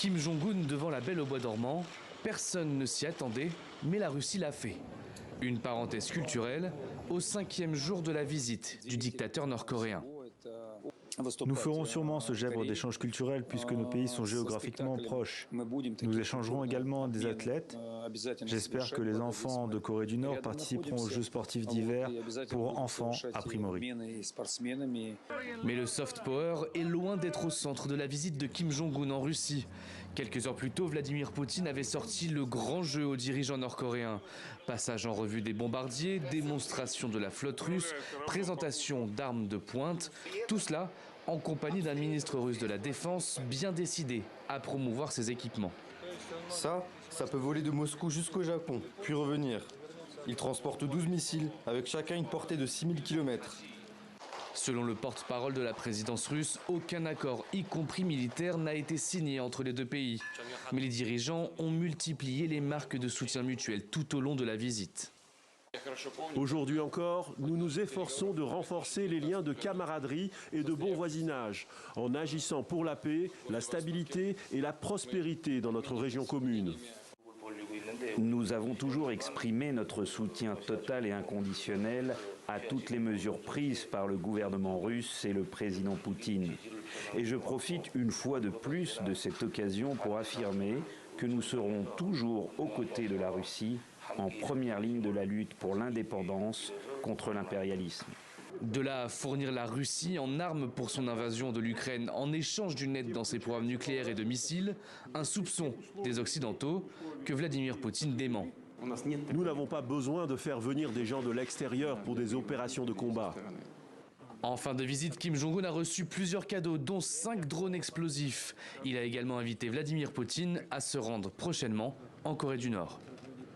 Kim Jong-un devant la Belle au bois dormant, personne ne s'y attendait, mais la Russie l'a fait. Une parenthèse culturelle au 5e jour de la visite du dictateur nord-coréen. Nous ferons sûrement ce gèvre d'échange culturel puisque nos pays sont géographiquement proches. Nous échangerons également des athlètes. J'espère que les enfants de Corée du Nord participeront aux Jeux sportifs d'hiver pour enfants à Primori. Mais le soft power est loin d'être au centre de la visite de Kim Jong-un en Russie. Quelques heures plus tôt, Vladimir Poutine avait sorti le grand jeu aux dirigeants nord-coréens. Passage en revue des bombardiers, démonstration de la flotte russe, présentation d'armes de pointe, tout cela en compagnie d'un ministre russe de la Défense bien décidé à promouvoir ses équipements. Ça peut voler de Moscou jusqu'au Japon, puis revenir. Il transporte 12 missiles, avec chacun une portée de 6000 km. Selon le porte-parole de la présidence russe, aucun accord, y compris militaire, n'a été signé entre les deux pays. Mais les dirigeants ont multiplié les marques de soutien mutuel tout au long de la visite. Aujourd'hui encore, nous nous efforçons de renforcer les liens de camaraderie et de bon voisinage en agissant pour la paix, la stabilité et la prospérité dans notre région commune. Nous avons toujours exprimé notre soutien total et inconditionnel à toutes les mesures prises par le gouvernement russe et le président Poutine. Et je profite une fois de plus de cette occasion pour affirmer que nous serons toujours aux côtés de la Russie, en première ligne de la lutte pour l'indépendance contre l'impérialisme. De là à fournir la Russie en armes pour son invasion de l'Ukraine en échange d'une aide dans ses programmes nucléaires et de missiles, un soupçon des Occidentaux que Vladimir Poutine dément. Nous n'avons pas besoin de faire venir des gens de l'extérieur pour des opérations de combat. En fin de visite, Kim Jong-un a reçu plusieurs cadeaux, dont 5 drones explosifs. Il a également invité Vladimir Poutine à se rendre prochainement en Corée du Nord.